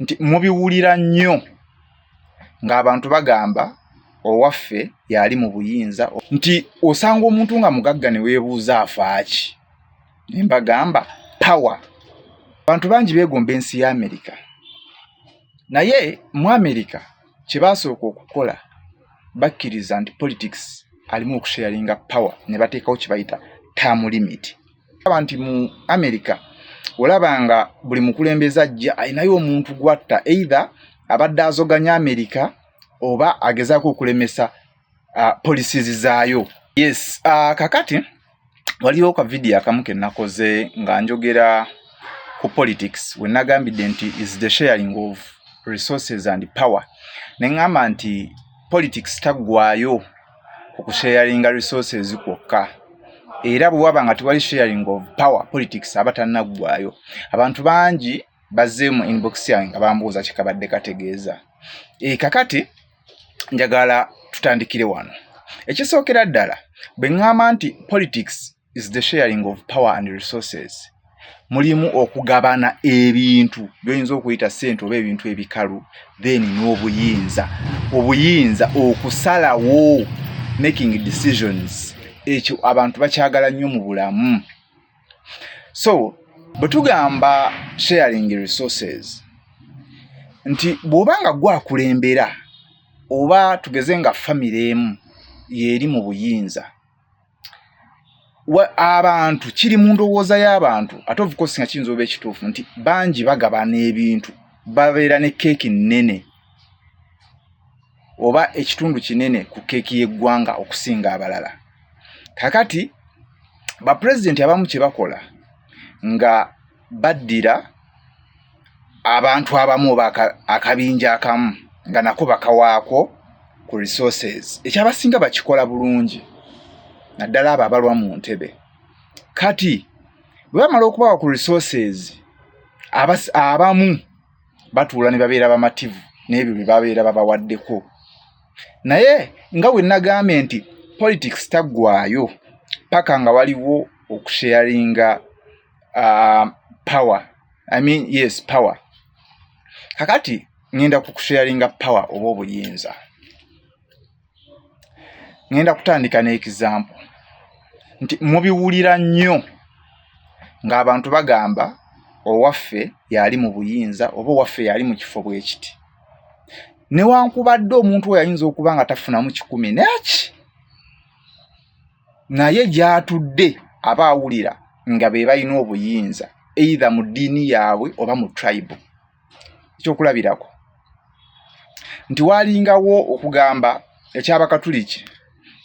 nti mubiwulira nnyo ng'abantu bagamba owaffe yali mu buyinza nti osanga omuntu nga mugagga ne weebuuza afaaki ne mbagamba power. Abantu bangi beegomba ensi ya America naye mu America kye baasooka okukola bakkiriza nti politics alimu okusharinga power ne bateekawo kye bayita term limit. Abantu mu America olabanga buli mukulembeze ajja ayinayo omuntu gwatta either abadde azoganya America oba agezaako okulemesa policies zaayo. Yes, kakati waliwo ka video akamu ke nakoze nga njogera ku politics we nagambidde nti is the sharing of resources and power. Nengamba nti politics taggwayo ku kusharinga resources kwokka. Era bwe waba nga tewali sharing of power politics abatannaggwayo. Abantu bangi bazze mu inbox yange bambuuza kikabadde kategeeza. Kakati njagala tutandikire wano. Ekisookera ddala bwe ngamba nti politics is the sharing of power and resources. Mulimu okugabana ebintu by'oyinza okuyita ssente oba ebintu ebikalu then n'obuyinza. Obuyinza okusalawo making decisions. Ekyo abantu bakyagala nnyo mu bulamu. So bwe tugamba sharing resources nti bw'obanga gwakulembera oba tugeze nga family emu yeri mu buyinza abantu kiri mu ndowooza y'abantu ate of course nga kiyinza oba ekituufu nti bangi bagabana ebintu babeera ne keeki nnene oba ekitundu kinene ku keeki y'eggwanga okusinga abalala. Kakati ba president abamu kye bakola nga baddira abantu abamu oba akabinja akamu nga nako bakawaako ku resources. Ekyabasinga bakikola bulungi naddala abo abalwa mu ntebe. Kati bwe bamala okubawa ku resources abamu batuula ne babeera bamativu n'ebyo bye babeera babawaddeko. Naye nga we nagambye nti politics taggwayo paka nga waliwo okusharinga power. Yes, power. Kakati ngenda kukusharinga power oba obuyinza. Ngenda kutandika ne example nti mubiwulira nnyo ng'abantu bagamba owaffe yali mu buyinza oba owaffe yali mu kifo bwe kiti. Newankubadde omuntu we yayinza okuba nga tafunamu 10 neki naye gy'atudde aba awulira nga be balina obuyinza either mu ddiini yaabwe oba mu tribe. Ekyokulabirako nti walingawo okugamba eky'Abakatuliki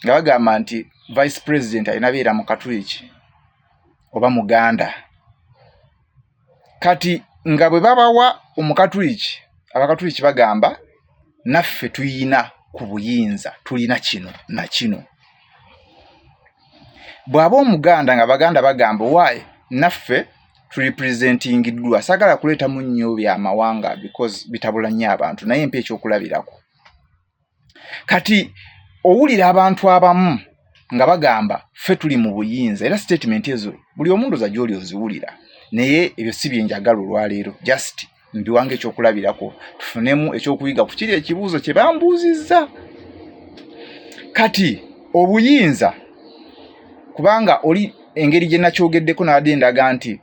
nga bagamba nti vice president alina beera mu Katuliki oba Muganda. Kati nga bwe babawa Omukatuliki Abakatuliki bagamba naffe tuyina ku buyinza tulina kino na kino. Bw'aba Omuganda nga Baganda bagamba waaye naffe turepresentingiddwa. Sagala kuleetamu nnyo byamawanga because bitabula nnyo abantu naye mpa ekyokulabirako. Kati owulira abantu abamu nga bagamba ffe tuli mu buyinza era statement ezo buli omuntu za gy'oli oziwulira naye ebyo si bye njagala olwaleero just mbiwange ekyokulabirako tufunemu ekyokuyiga ku kiri ekibuuzo kye bambuuzizza. Kati obuyinza kubanga oli engeri gye nakyogeddeko n'adde ndaga nti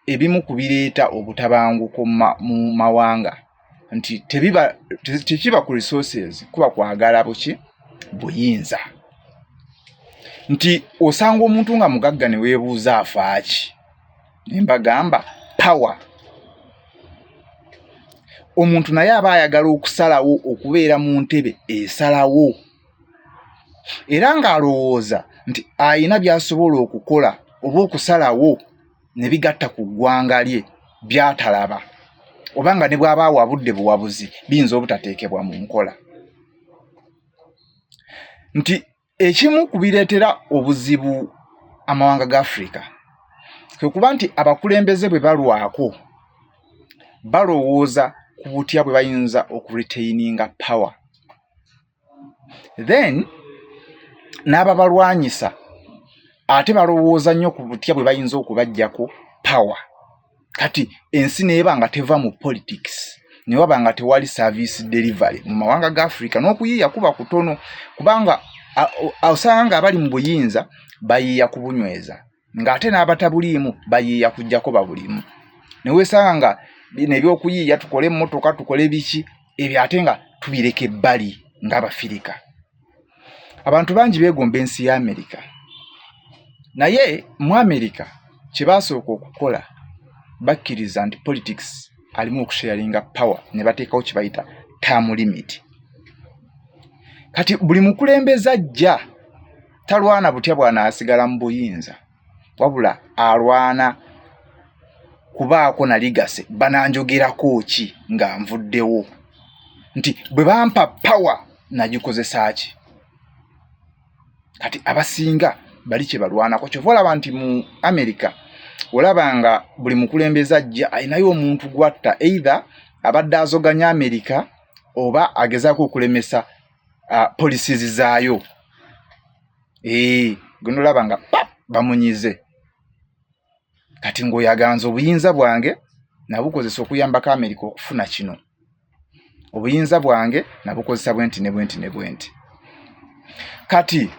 ebimu ku bireeta obutabanguko mu mawanga nti tekiba ku resources kuba kwagala buki buyinza. Nti osanga omuntu nga mugagga ne weebuuza afaaki ne mbagamba power. Omuntu naye aba ayagala okusalawo okubeera mu ntebe esalawo era ng'alowooza nti ayina by'asobola okukola oba okusalawo ne bigatta ku ggwanga lye by'atalaba oba nga ne bw'aba awabudde buwabuzi biyinza obutateekebwa mu nkola. Nti ekimu ku bireetera obuzibu amawanga ga Africa kwe kuba nti abakulembeze bwe balwako balowooza ku butya bwe bayinza okuretaininga power then n'ababalwanyisa ate balowooza nnyo ku butya bwe bayinza okubajjako power. Kati ensi neeba nga teva mu politics ne wabanga tewali service delivery mu mawanga ga Africa n'okuyiya kuba kutono kubanga osanga abali mu buyinza bayiya kubunyweza ng'ate n'abatabuliimu bayiya kujjako babulimu ne wesanga nebyokuyiya tukole emmotoka tukole biki ebyo ate nga tubireke ebbali ng'Abafirika. Abantu bangi beegomba ensi ya America naye mu America kye basooka okukola bakkiriza nti politics alimu okusharinga power ne bateekawo kye bayita term limit. Kati buli mukulembeze ajja talwana butya bwana asigala mu buyinza wabula alwana kubaako na ligase bananjogerako ki nga nvuddewo nti bwe bampa power nagikozesa ki. Kati abasinga bali kye balwanako kyova olaba nti mu America olabanga buli mukulembeze ajja ayinayo omuntu gwatta either abadde azoganya America oba agezaako okulemesa policies zaayo. Guno olabanga bamunyize. Kati ng'oyaganza obuyinza bwange nabukozesa okuyambako America okufuna kino. Obuyinza bwange nabukozesa bwenti ne bwenti ne bwenti. Kati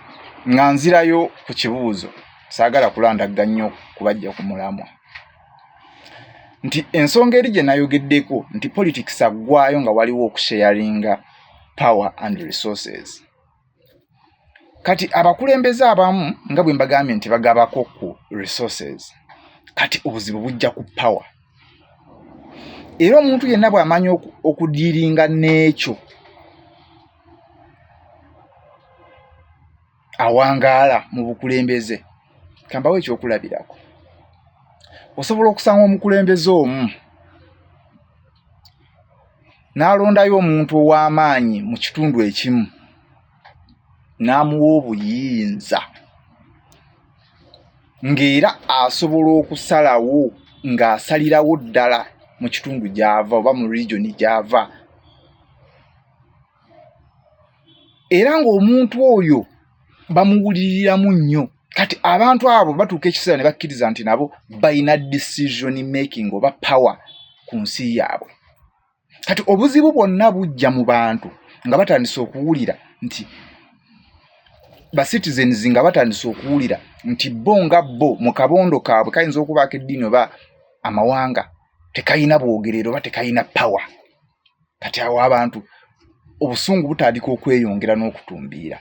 nga nzirayo ku kibuuzo saagala kulandagga nnyo kubajja ku mulamwa nti ensonga eri gye nayogeddeko nti politics aggwayo nga waliwo okusharinga power and resources. Kati abakulembeze abamu nga bwe mbagambye nti bagabako ku resources kati obuzibu bujja ku power. Era omuntu yenna bw'amanya okudiiringa n'ekyo awangaala mu bukulembeze. Kambawo ekyokulabirako. Osobola okusanga omukulembeze omu n'alondayo omuntu ow'amaanyi mu kitundu ekimu n'amuwa obuyinza ng'era asobola okusalawo ng'asalirawo ddala mu kitundu gy'ava oba mu region gy'ava. Era ng'omuntu oyo bamuwuliriramu nnyo. Kati abantu abo batuuka ekiseera ne bakkiriza nti nabo balina decision making oba power ku nsi yaabwe. Kati obuzibu bwonna bujja mu bantu nga batandise okuwulira nti ba citizens nga batandise okuwulira nti bo nga bo mu kabondo kaabwe kayinza okubaako eddiini oba amawanga tekayina bwogerero oba tekayina power. Kati awo abantu obusungu butandika okweyongera n'okutumbiira.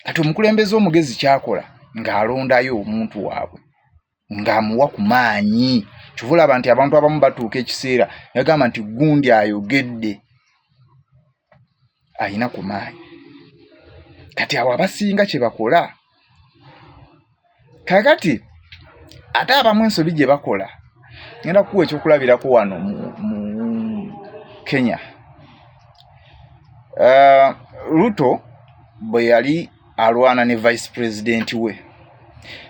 Kati omukulembeze omugezi kyakola ng'alondayo omuntu waabwe ng'amuwa ku maanyi. Kyova olaba nti abantu abamu batuuka ekiseera yagamba nti gundi ayogedde ayina ku maanyi. Kati awo abasinga kye bakola kakati ate abamu ensobi gye bakola ngenda kuwa ekyokulabirako wano mu Kenya. Ruto bwe yali alwana ne vice president we.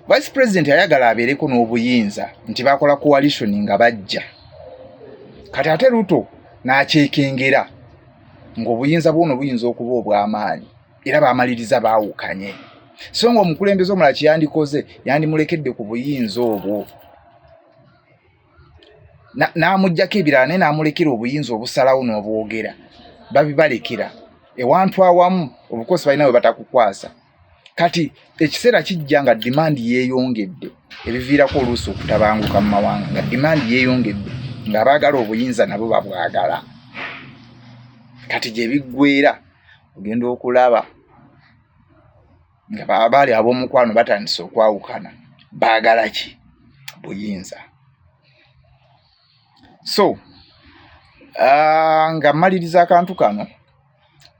Vice president ayagala abeereko n'obuyinza nti bakola coalition nga bajja. Kati ate Ruto n'akyekengera ng'obuyinza bwono buyinza okuba obw'amaanyi era baamaliriza baawukanye. So ng'omukulembeze omulala kye yandikoze yandimulekedde ku buyinza obwo n'amuggyako ebirala naye n'amulekera obuyinza obusalawo n'obwogera babibalekera ewantu awamu obukosi balina bwe batakukwasa. Kati ekiseera kijja nga demand yeeyongedde ebiviirako oluusi okutabanguka mu mawanga nga demand yeeyongedde ng'abaagala obuyinza nabo babwagala. Kati gye biggweera ogenda okulaba nga baali ab'omukwano batandise okwawukana baagala ki buyinza. So nga mmaliriza akantu kano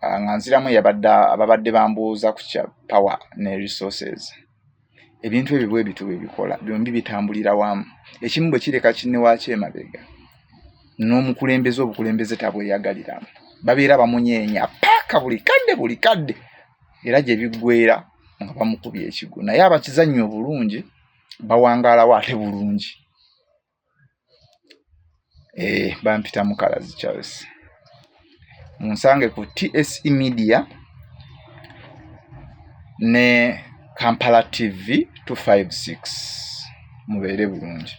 nga nziramu ababadde bambuuza ku kya power ne resources. Ebintu ebyo bwe bitu bikola byombi bitambulira wamu. Ekimu bwe kireka kinne waakyo emabega n'omukulembeze obukulembeze tabweyagaliramu babeera bamunyeenya paka buli kadde era gye biggweera nga bamukubye ekigo. Naye abakizannyo obulungi bawangaalawo ate bulungi. Bampita Mukalazi Charles. Munsange ku TSE Media ne Kampala TV 256. Mubeere bulungi.